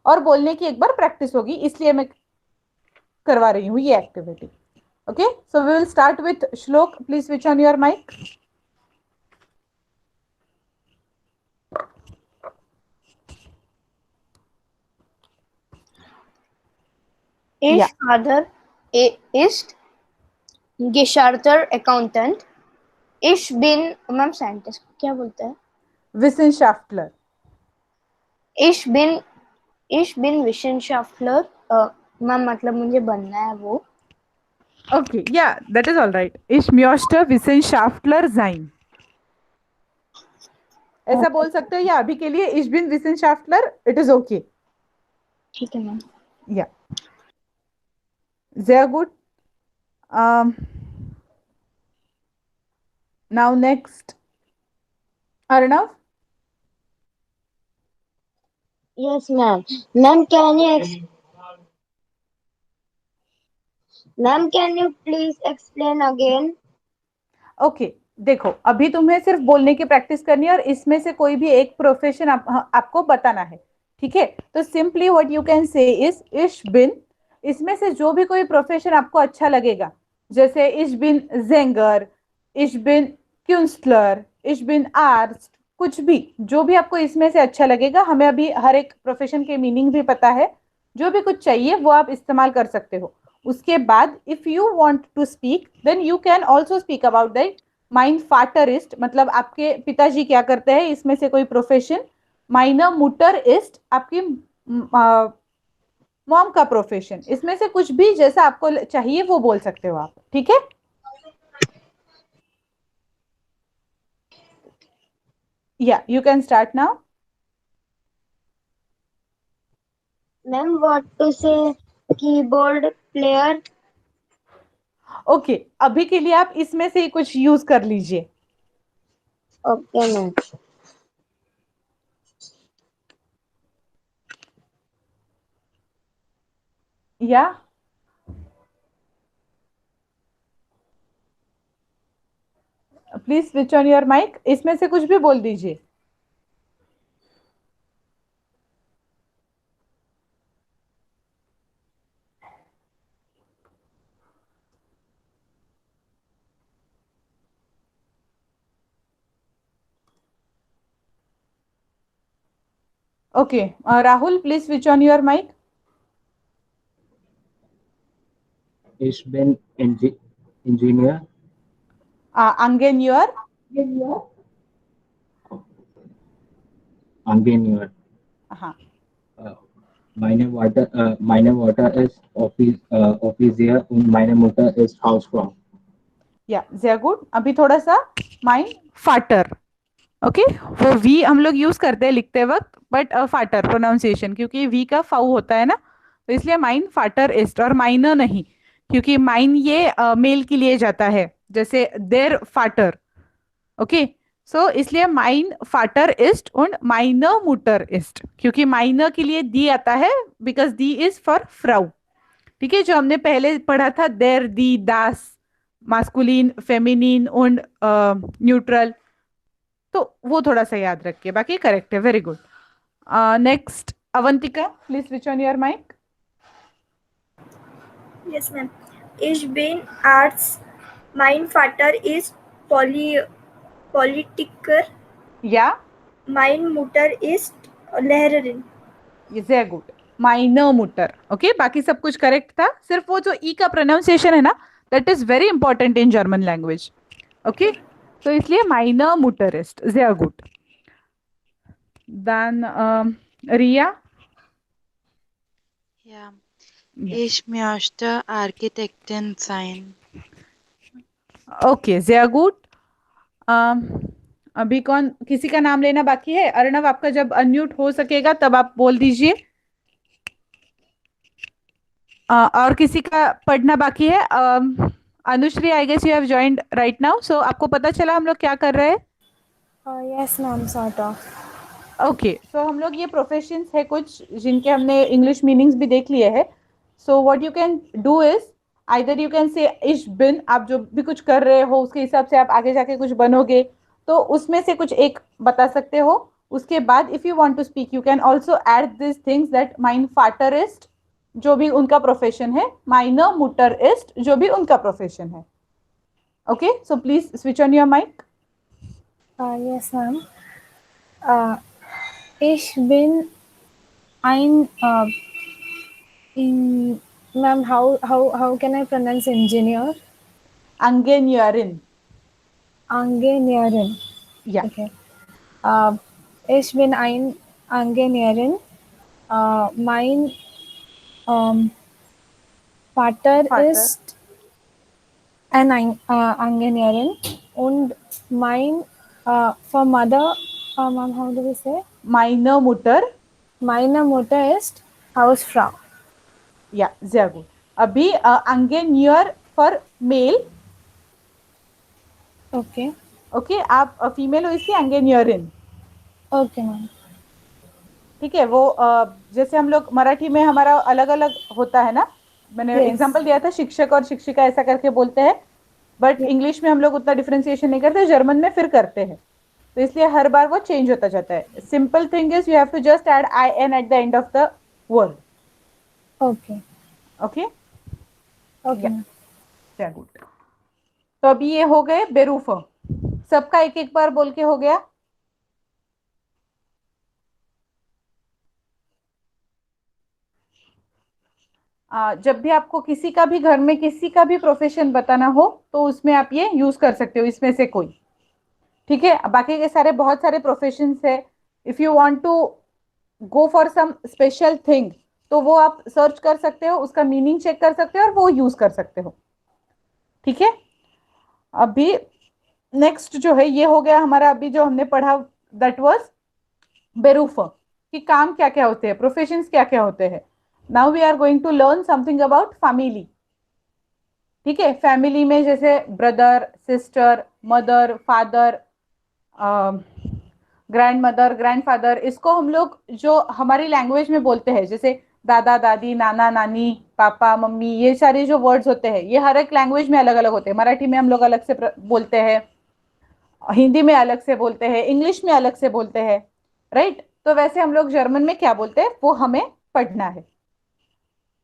[SPEAKER 1] और बोलने की एक बार प्रैक्टिस होगी, इसलिए मैं करवा रही हूँ ये activity. Okay, so we will start with Shlok. Please switch on your mic.
[SPEAKER 6] Ish
[SPEAKER 1] Yeah.
[SPEAKER 6] father ist Gescharter accountant. Ish bin ma'am scientist क्या बोलते हैं?
[SPEAKER 1] विसेंशाफ्टलर.
[SPEAKER 6] Ish bin Wissenschaftler. मैम मतलब मुझे बनना है वो.
[SPEAKER 1] Okay, yeah, that is all right. Ich möchte Wissenschaftler sein. ऐसा बोल सकते हो, या अभी के लिए ich bin Wissenschaftler, it is okay.
[SPEAKER 6] ठीक है ma'am.
[SPEAKER 1] Yeah, sehr gut. Now next, Arnav.
[SPEAKER 2] Yes, ma'am. Ma'am, can you please explain again?
[SPEAKER 1] Okay, देखो अभी तुम्हें सिर्फ बोलने की प्रैक्टिस करनी है, और इसमें से कोई भी एक प्रोफेशन आपको बताना है, ठीक है? तो simply what you can say is इश बिन, इसमें से जो भी कोई प्रोफेशन आपको अच्छा लगेगा, जैसे इश बिन जेंगर, इश बिन क्यूंस्टलर, इश बिन आर्ट्स, कुछ भी, जो भी आपको इसमें से अच्छा लगेगा. हमें अभी हर एक प्रोफेशन के मीनिंग भी पता है, जो भी कुछ चाहिए वो आप इस्तेमाल कर सकते हो. उसके बाद if you want to speak then you can also speak about that माइन फाटरिस्ट, मतलब आपके पिताजी क्या करते हैं, इसमें से कोई प्रोफेशन. माइनर मुटरिस्ट, आपकी मॉम का प्रोफेशन. इसमें से कुछ भी जैसा आपको चाहिए वो बोल सकते हो आप, ठीक है? या you can start now.
[SPEAKER 2] Ma'am, what to say? Keyboard player.
[SPEAKER 1] Okay, अभी के लिए आप इसमें से ही कुछ यूज कर लीजिए.
[SPEAKER 2] Okay, ma'am.
[SPEAKER 1] या please switch on your mic, इसमें से कुछ भी बोल दीजिए. Okay, Rahul, please switch on your mic.
[SPEAKER 3] Ich bin Ingenieur.
[SPEAKER 1] Angenieur.
[SPEAKER 3] Ingenieur.
[SPEAKER 1] Uh-huh.
[SPEAKER 3] Meine Vater ist Offizier und meine Mutter ist Hausfrau.
[SPEAKER 1] या sehr गुड. अभी थोड़ा सा माइन फाटर. ओके, वो वी हम लोग यूज करते हैं लिखते वक्त, बट फाटर प्रोनाउंसिएशन, क्योंकि वी का फाउ होता है ना, तो इसलिए माइन फाटर इस्ट, और माइनर नहीं, क्योंकि माइन ये मेल के लिए जाता है, जैसे देर फाटर. ओके, सो इसलिए माइन फाटर इस्ट और माइनर मुटर इस्ट, क्योंकि माइनर के लिए दी आता है, बिकॉज दी इज फॉर फ्राउ. ठीक है, जो हमने पहले पढ़ा था, देर, दी, दास, मास्कुलिन, फेमिनिन और न्यूट्रल, तो वो थोड़ा सा याद रखिए, बाकी करेक्ट है. Very good. Next, Avantika, please switch on your mic.
[SPEAKER 4] Yes, ma'am. Ich bin Arts. Mein Vater ist Politiker.
[SPEAKER 1] या
[SPEAKER 4] Mein Mutter ist Lehrerin.
[SPEAKER 1] Very good. माइनर मुटर. ओके, बाकी सब कुछ करेक्ट था, सिर्फ वो जो ई का प्रोनाउंसिएशन है ना, that is very important in German language. Okay, तो इसलिए माइनर मुटरिस्ट. Very good. Then Riya.
[SPEAKER 5] Ja.
[SPEAKER 1] Yes.
[SPEAKER 5] Ich möchte Architektin sein.
[SPEAKER 1] Okay, very good. अभी कौन, किसी का नाम लेना बाकी है? अर्णव, आपका जब अनम्यूट हो सकेगा तब आप बोल दीजिए. और किसी का पढ़ना बाकी है? Anushree, I guess you have joined right now, so आपको पता चला हम लोग क्या कर रहे हैं?
[SPEAKER 6] Yes, ma'am, sort of.
[SPEAKER 1] Okay, so हम लोग ये प्रोफेशंस है कुछ जिनके हमने इंग्लिश मीनिंग्स भी देख लिए हैं. So what you can do is, either you can say इश बिन, आप जो भी कुछ कर रहे हो उसके हिसाब से आप आगे जाके कुछ बनोगे, तो उसमें से कुछ एक बता सकते हो. उसके बाद if you want to speak you can also add this things, that माइन फाटरिस्ट जो भी उनका प्रोफेशन है, माइनर मुटरिस्ट जो भी उनका प्रोफेशन है. Okay, so please switch on your mic.
[SPEAKER 6] Yes, ma'am. Ich bin ein ma'am. How can I pronounce engineer?
[SPEAKER 1] Angenierin.
[SPEAKER 6] Engineerin.
[SPEAKER 1] Yeah.
[SPEAKER 6] Okay. Ich bin ein Engineerin. Mein Vater ist ein Engineerin und mein for mother, ma'am, how do we say?
[SPEAKER 1] Meine Mutter.
[SPEAKER 6] Meine Mutter ist Hausfrau.
[SPEAKER 1] Yeah, sehr gut. अभी Ingenieur for male.
[SPEAKER 6] Okay.
[SPEAKER 1] Okay, आप female हो इसलिए Ingenieurin.
[SPEAKER 6] Okay, ma'am.
[SPEAKER 1] ठीक है, वो जैसे हम लोग मराठी में हमारा अलग अलग होता है ना, मैंने एग्जांपल दिया था, शिक्षक और शिक्षिका ऐसा करके बोलते हैं, बट इंग्लिश में हम लोग उतना डिफरेंशिएशन नहीं करते, जर्मन में फिर करते हैं, तो इसलिए हर बार वो चेंज होता जाता है. Simple thing is you have to just add I N at the end of the word.
[SPEAKER 6] Okay.
[SPEAKER 1] Okay,
[SPEAKER 6] Okay. ma'am.
[SPEAKER 1] Very good. तो अभी ये हो गए बेरूफ, सबका एक एक बार बोल के हो गया. जब भी आपको किसी का भी घर में किसी का भी प्रोफेशन बताना हो तो उसमें आप ये यूज कर सकते हो, इसमें से कोई. ठीक है, बाकी के सारे बहुत सारे प्रोफेशंस है. If you want to go for some special thing तो वो आप सर्च कर सकते हो, उसका मीनिंग चेक कर सकते हो और वो यूज कर सकते हो. ठीक है, अभी नेक्स्ट जो है ये हो गया हमारा, अभी जो हमने पढ़ा दैट वाज बेरूफ, कि काम क्या क्या होते हैं, प्रोफेशंस क्या क्या होते हैं. Now we are going to learn something about family. ठीक है, फैमिली में जैसे brother, sister, mother, father, grandmother, grandfather, इसको हम लोग जो हमारी लैंग्वेज में बोलते हैं, जैसे दादा दादी, नाना नानी, पापा मम्मी, ये सारे जो वर्ड्स होते हैं ये हर एक लैंग्वेज में अलग अलग होते हैं. मराठी में हम लोग अलग से बोलते हैं, हिंदी में अलग से बोलते हैं, इंग्लिश में अलग से बोलते हैं, राइट. तो वैसे हम लोग जर्मन में क्या बोलते हैं वो हमें पढ़ना है.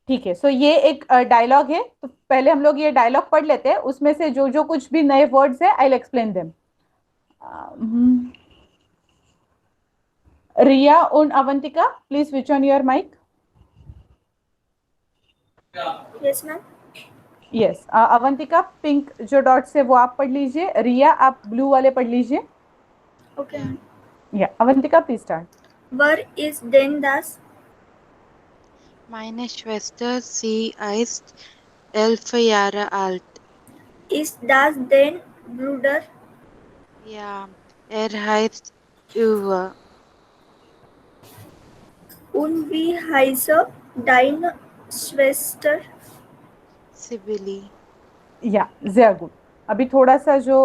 [SPEAKER 1] ठीक है, सो ये एक डायलॉग है, तो पहले हम लोग ये डायलॉग पढ़ लेते हैं, उसमें से जो जो कुछ भी नए वर्ड्स है I will explain them. Riya und Avantika, please switch on your mic.
[SPEAKER 4] Yes, ma'am.
[SPEAKER 1] Yes, Avantika pink जो डॉट्स है वो आप पढ़ लीजिए, रिया आप ब्लू वाले पढ़ लीजिए.
[SPEAKER 4] Okay, ma'am.
[SPEAKER 1] या Avantika please start.
[SPEAKER 4] Wer ist denn das?
[SPEAKER 5] Meine Schwester, sie ist 11 Jahre alt.
[SPEAKER 4] Ist das dein Bruder?
[SPEAKER 5] Ja, heißt Uwe.
[SPEAKER 4] Und wie heißt deine Schwester?
[SPEAKER 5] Sibylle.
[SPEAKER 1] या sehr good. अभी थोड़ा सा जो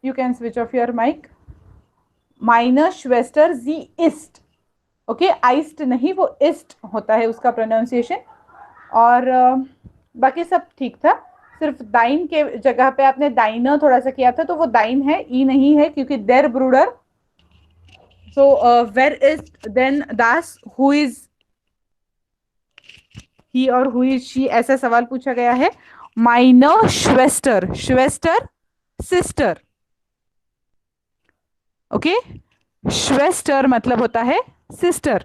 [SPEAKER 1] you can switch off your mic. माइनर श्वेस्टर जी इस्ट. Okay, आइस्ट नहीं, वो इस्ट होता है उसका प्रोनाउंसिएशन. और बाकी सब ठीक था. सिर्फ दाइन के जगह पे आपने दाइनर थोड़ा सा किया था, तो वो दाइन है, ई नहीं है, क्योंकि देर ब्रूडर. सो वेर इज देन दास, हु इज ही और हु इज शी, ऐसा सवाल पूछा गया है. माइनर श्वेस्टर, श्वेस्टर सिस्टर. ओके, श्वेस्टर मतलब होता है सिस्टर.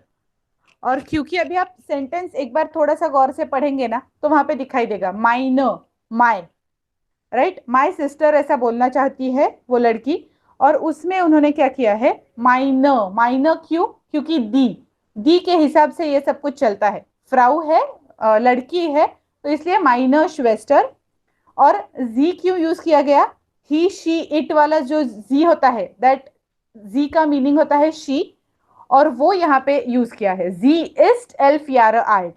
[SPEAKER 1] और क्योंकि अभी आप सेंटेंस एक बार थोड़ा सा गौर से पढ़ेंगे ना, तो वहां पे दिखाई देगा minor, my, right, my sister ऐसा बोलना चाहती है वो लड़की. और उसमें उन्होंने क्या किया है, माइनर. माइनर क्यों? क्योंकि दी के हिसाब से ये सब कुछ चलता है. फ्राउ है, लड़की है, तो इसलिए माइनर श्वेस्टर. और जी क्यों यूज किया गया? ही शी इट वाला जो जी होता है, दैट जी का मीनिंग होता है शी, और वो यहाँ पे यूज किया है. जी इस्ट 11 Jahre alt.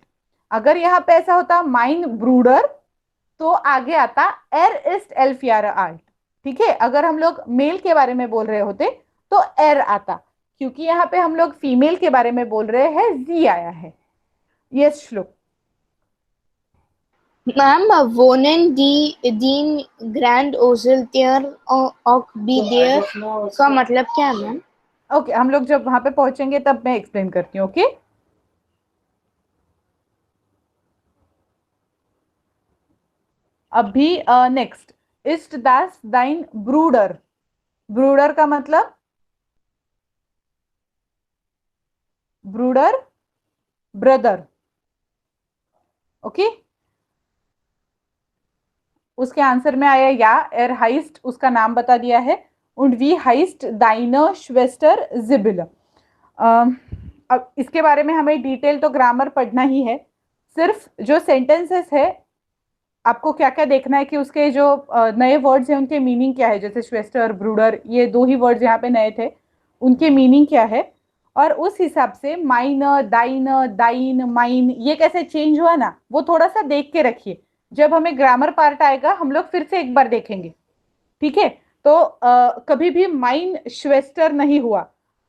[SPEAKER 1] अगर यहाँ पे ऐसा होता माइन ब्रूडर, तो आगे आता इस्ट 11 Jahre alt. ठीक है, अगर हम लोग मेल के बारे में बोल रहे होते तो एर आता. क्योंकि यहाँ पे हम लोग फीमेल के बारे में बोल रहे हैं, जी आया है. यस श्लोक.
[SPEAKER 6] Ma'am, wohnen den Grand-Oseltier auch be there का मतलब क्या है मैम?
[SPEAKER 1] ओके, हम लोग जब वहां पे पहुंचेंगे तब मैं एक्सप्लेन करती हूँ. ओके, अभी नेक्स्ट, इस्ट दास दाइन ब्रूडर. ब्रूडर का मतलब ब्रूडर ब्रदर. ओके, उसके आंसर में आया या. एर हाइस्ट उसका नाम बता दिया है. und wie heißt deine Schwester Sibylle. अब इसके बारे में हमें डिटेल तो ग्रामर पढ़ना ही है. सिर्फ जो सेंटेंसेस है आपको क्या क्या देखना है कि उसके जो नए वर्ड्स हैं उनके मीनिंग क्या है. जैसे श्वेस्टर, ब्रूडर, ये दो ही वर्ड्स यहाँ पे नए थे, उनके मीनिंग क्या है. और उस हिसाब से माइन, दाइन, दाइन, माइन, ये कैसे चेंज हुआ ना, वो थोड़ा सा देख के रखिए. जब हमें ग्रामर पार्ट आएगा हम लोग फिर से एक बार देखेंगे. ठीक है, तो कभी भी माइन श्वेस्टर नहीं हुआ.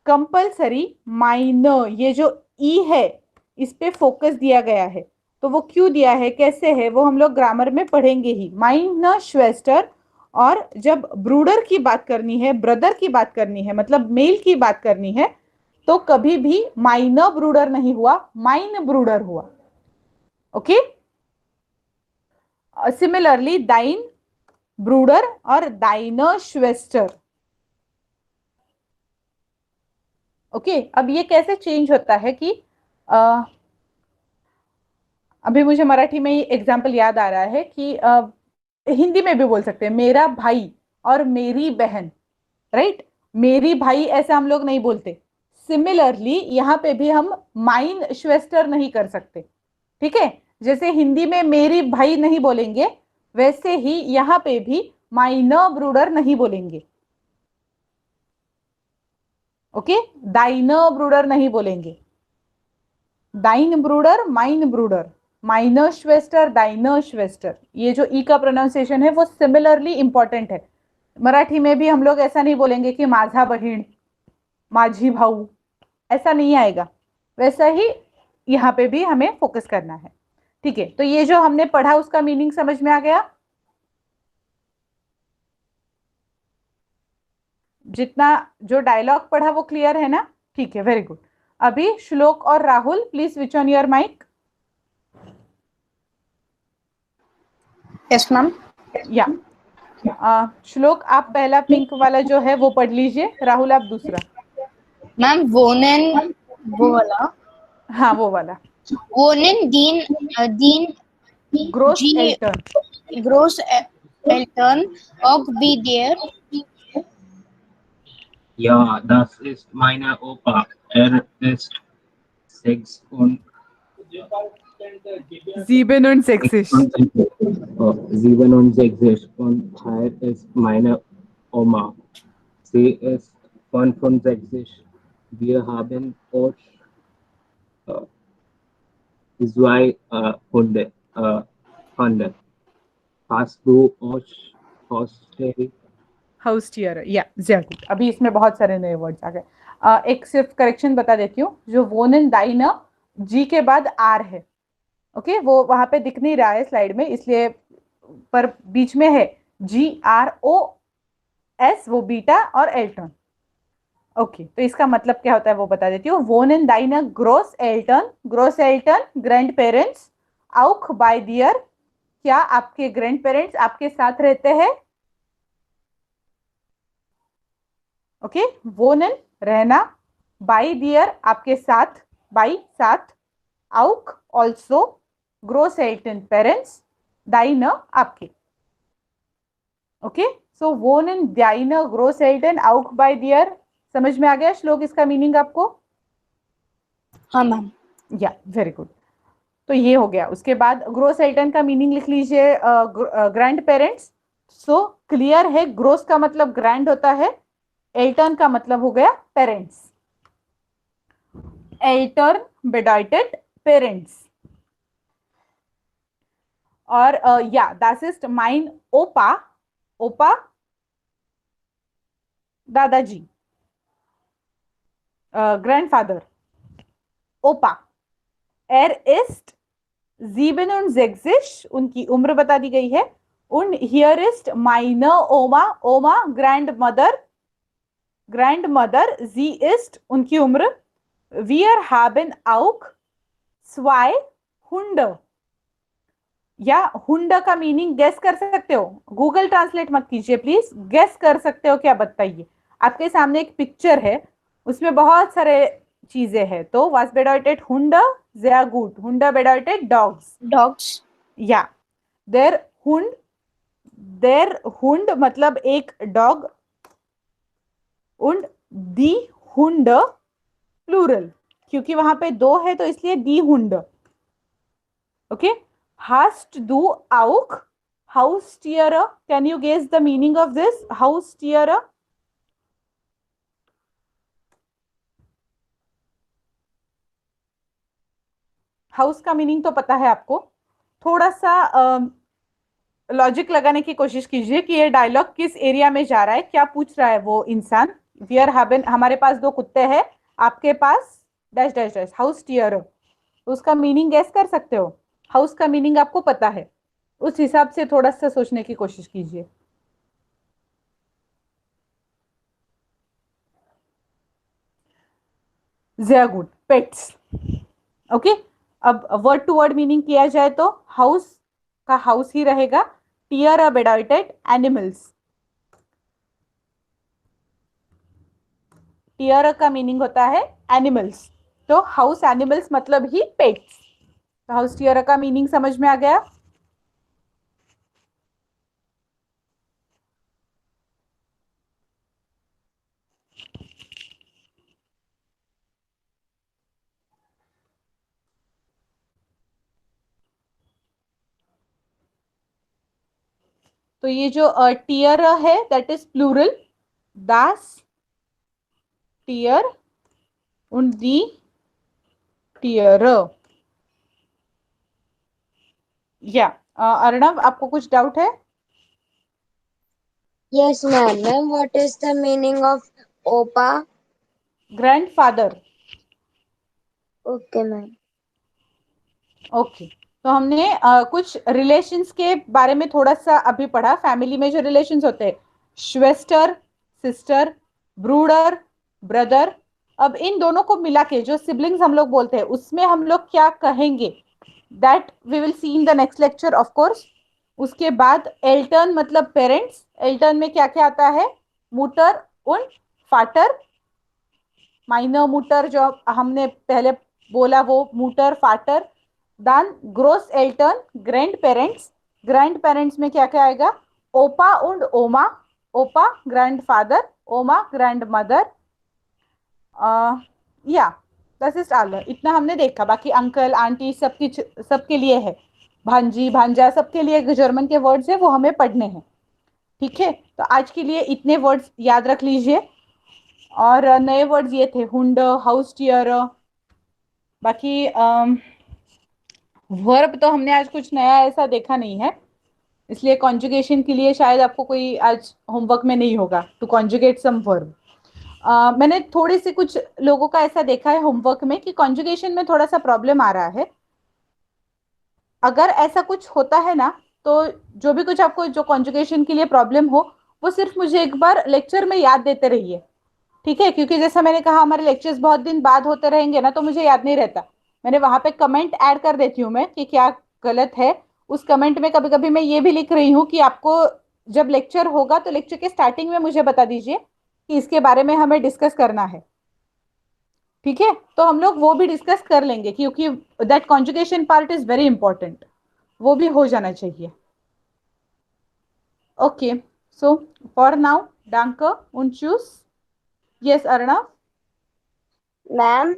[SPEAKER 1] कंपल्सरी माइनर, ये जो ई है इस पे फोकस दिया गया है. तो वो क्यों दिया है, कैसे है, वो हम लोग ग्रामर में पढ़ेंगे ही. माइनर श्वेस्टर. और जब ब्रूडर की बात करनी है, ब्रदर की बात करनी है, मतलब मेल की बात करनी है, तो कभी भी माइनर ब्रूडर नहीं हुआ, माइन ब्रूडर हुआ. ओके, सिमिलरली दाइन ब्रूडर और दाइनर श्वेस्टर. ओके, अब ये कैसे चेंज होता है कि अभी मुझे मराठी में एग्जाम्पल याद आ रहा है कि हिंदी में भी बोल सकते हैं मेरा भाई और मेरी बहन, राइट. मेरी भाई ऐसा हम लोग नहीं बोलते. सिमिलरली यहाँ पे भी हम माइन श्वेस्टर नहीं कर सकते. ठीक है, जैसे हिंदी में मेरी भाई नहीं बोलेंगे, वैसे ही यहाँ पे भी माइनर ब्रूडर नहीं बोलेंगे. ओके, दाइनर ब्रूडर नहीं बोलेंगे. दाइन ब्रूडर, माइन ब्रूडर, माइनर श्वेस्टर, दाइनर श्वेस्टर. ये जो ई का प्रोनाउंसिएशन है वो सिमिलरली इंपॉर्टेंट है. मराठी में भी हम लोग ऐसा नहीं बोलेंगे कि माझा बहीण, माझी भाऊ, ऐसा नहीं आएगा. वैसा ही यहाँ पे भी हमें फोकस करना है. ठीक है, तो ये जो हमने पढ़ा उसका मीनिंग समझ में आ गया. जितना जो डायलॉग पढ़ा वो क्लियर है ना? ठीक है, वेरी गुड. अभी श्लोक और Rahul please switch on your mic.
[SPEAKER 6] Yes ma'am.
[SPEAKER 1] या श्लोक आप पहला पिंक वाला जो है वो पढ़ लीजिए, राहुल आप दूसरा.
[SPEAKER 6] मैम वोनेन वो वाला
[SPEAKER 1] हाँ वो वाला
[SPEAKER 6] वोनेन दीन दीन
[SPEAKER 1] ग्रोस
[SPEAKER 6] जी
[SPEAKER 1] एल्टर्न।
[SPEAKER 6] ग्रोस एल्टर्न ऑक बी देयर
[SPEAKER 3] Ja, das ist meine Opa. Er ist
[SPEAKER 1] 67
[SPEAKER 3] 67 und er ist meine Oma. Sie ist 65. Wir haben auch äh, zwei Hunde. Hunde. Hast du auch Haustiere?
[SPEAKER 1] हाउस टीयर, या गुड। अभी इसमें बहुत सारे नए वर्ड्स आ गए। एक सिर्फ करेक्शन बता देती हूँ, जो वोनन दाइना जी के बाद आर है, ओके वो वहां पे दिख नहीं रहा है स्लाइड में इसलिए, पर बीच में है GROS, वो बीटा और एल्टर्न। ओके तो इसका मतलब क्या होता है वो बता देती हूँ। वोनन दाइना ग्रोस एल्टर्न ग्रैंड पेरेंट्स आउक बाय दियर, क्या आपके ग्रैंड पेरेंट्स आपके साथ रहते हैं? ओके वोनन रहना, बाय दियर आपके साथ, बाय साथ, आउक ऑल्सो, ग्रोस एल्टर्न पेरेंट्स, दाइना आपके। ओके सो वोनन दाइना ग्रोस एल्टर्न आउक बाय दियर, समझ में आ गया श्लोक इसका मीनिंग आपको?
[SPEAKER 6] हाँ मैम
[SPEAKER 1] या वेरी गुड। तो ये हो गया। उसके बाद ग्रोस एल्टर्न का मीनिंग लिख लीजिए, ग्रैंड पेरेंट्स। सो क्लियर है, ग्रोस का मतलब ग्रैंड होता है, एल्टर्न का मतलब हो गया पेरेंट्स। एल्टर्न बेडाइटेड पेरेंट्स। और या दैट इज माइन ओपा, ओपा दादाजी, ग्रैंडफादर ओपा। Er ist 67, उनकी उम्र बता दी गई है। Und here ist meine Oma, Oma Grandmother, sie ist उनकी उम्र। Wir haben auch zwei Hunde, या हुंड का मीनिंग गेस कर सकते हो? गूगल ट्रांसलेट मत कीजिए प्लीज, गेस कर सकते हो क्या? बताइए। आपके सामने एक पिक्चर है, उसमें बहुत सारे चीजें हैं, तो was bedeutet Hunde? Sehr gut. Hunde bedeutet dogs.
[SPEAKER 6] Dogs
[SPEAKER 1] या देर हुंड मतलब एक dog, und die Hunde plural, क्योंकि वहां पे दो है तो इसलिए die Hunde। Okay hast du auch Haustiere? Can you guess the meaning of this Haustiere? House का मीनिंग तो पता है आपको, थोड़ा सा लॉजिक लगाने की कोशिश कीजिए कि ये डायलॉग किस एरिया में जा रहा है, क्या पूछ रहा है वो इंसान। वियर हैवन, हमारे पास दो कुत्ते हैं, आपके पास डैश डैश डैश हाउस टीयर, तो उसका मीनिंग गेस कर सकते हो? हाउस का मीनिंग आपको पता है, उस हिसाब से थोड़ा सा सोचने की कोशिश कीजिए। Sehr gut, pets. ओके अब वर्ड टू वर्ड मीनिंग किया जाए तो हाउस का हाउस ही रहेगा, टीयर अ बेडाइटेड एनिमल्स। टीयर का मीनिंग होता है एनिमल्स, तो हाउस एनिमल्स मतलब ही पेट्स। तो हाउस टीयर का मीनिंग समझ में आ गया? तो ये जो टीयर है दैट इज प्लूरल, दास टीयर und die Tiere। या अर्णव आपको कुछ डाउट है?
[SPEAKER 2] Yes, ma'am. Ma'am, what is the meaning of Opa?
[SPEAKER 1] Grandfather.
[SPEAKER 2] Okay, ma'am.
[SPEAKER 1] Okay तो हमने कुछ रिलेशंस के बारे में थोड़ा सा अभी पढ़ा। फैमिली में जो रिलेशंस होते हैं, श्वेस्टर सिस्टर, ब्रूडर ब्रदर। अब इन दोनों को मिला के जो सिबलिंग्स हम लोग बोलते हैं, उसमें हम लोग क्या कहेंगे, that we will see in the next lecture of course. उसके बाद एल्टर्न मतलब पेरेंट्स, एल्टर्न में क्या क्या आता है, मुटर उन फाटर, माइनर मुटर जो हमने पहले बोला वो मुटर फाटर, देन ग्रोस एल्टर्न ग्रैंड पेरेंट्स में क्या क्या आएगा, ओपा und ओमा, ओपा ग्रैंडफादर, ओमा ग्रैंड मदर, या दस इज ऑल, इतना हमने देखा। बाकी अंकल आंटी सबके लिए है, भांजी भांजा सबके लिए जर्मन के वर्ड्स है वो हमें पढ़ने हैं। ठीक है, तो आज के लिए इतने वर्ड्स याद रख लीजिए। और नए वर्ड्स ये थे हुंड, हाउस टियर। बाकी वर्ब तो हमने आज कुछ नया ऐसा देखा नहीं है, इसलिए कॉन्जुगेशन के लिए शायद आपको कोई आज होमवर्क में नहीं होगा टू कॉन्जुगेट सम वर्ब। मैंने थोड़ी सी कुछ लोगों का ऐसा देखा है होमवर्क में कि कॉन्जुगेशन में थोड़ा सा प्रॉब्लम आ रहा है। अगर ऐसा कुछ होता है ना, तो जो भी कुछ आपको जो कॉन्जुगेशन के लिए प्रॉब्लम हो वो सिर्फ मुझे एक बार लेक्चर में याद देते रहिए, ठीक है? क्योंकि जैसा मैंने कहा हमारे लेक्चर्स बहुत दिन बाद होते रहेंगे ना, तो मुझे याद नहीं रहता। मैंने वहां पे कमेंट ऐड कर देती हूँ मैं कि क्या गलत है। उस कमेंट में कभी कभी मैं ये भी लिख रही हूँ कि आपको जब लेक्चर होगा तो लेक्चर के स्टार्टिंग में मुझे बता दीजिए कि इसके बारे में हमें डिस्कस करना है। ठीक है, तो हम लोग वो भी डिस्कस कर लेंगे क्योंकि that conjugation part is very important, वो भी हो जाना चाहिए। Okay, so for now danke und tschüss. Yes, Arnav?
[SPEAKER 2] Ma'am,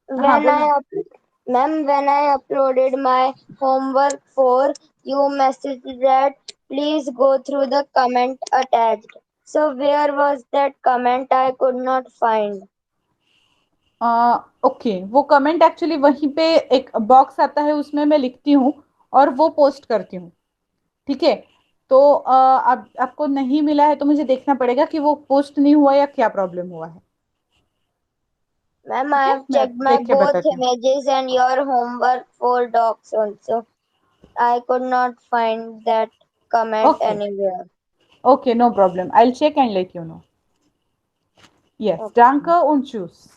[SPEAKER 1] हाँ
[SPEAKER 2] when
[SPEAKER 1] बोलिए।
[SPEAKER 2] when I uploaded my homework for you message that please go through the comment attached. So where was that comment? I could not find.
[SPEAKER 1] Okay, वो comment actually वहीं पे एक box आता है उसमें मैं लिखती हूँ और वो पोस्ट करती हूँ। ठीक है, तो अब आपको नहीं मिला है तो मुझे देखना पड़ेगा कि वो पोस्ट नहीं हुआ या क्या प्रॉब्लम हुआ है।
[SPEAKER 2] Ma'am,
[SPEAKER 1] ठीक
[SPEAKER 2] I
[SPEAKER 1] है,
[SPEAKER 2] have
[SPEAKER 1] मैं
[SPEAKER 2] checked my
[SPEAKER 1] देख के
[SPEAKER 2] both
[SPEAKER 1] बताती हूँ।
[SPEAKER 2] images and your homework for docs also. I could not find that comment
[SPEAKER 1] okay
[SPEAKER 2] anywhere.
[SPEAKER 1] Okay, no problem, I will check and let you know. Yes,
[SPEAKER 2] Okay.
[SPEAKER 1] danke und tschüss.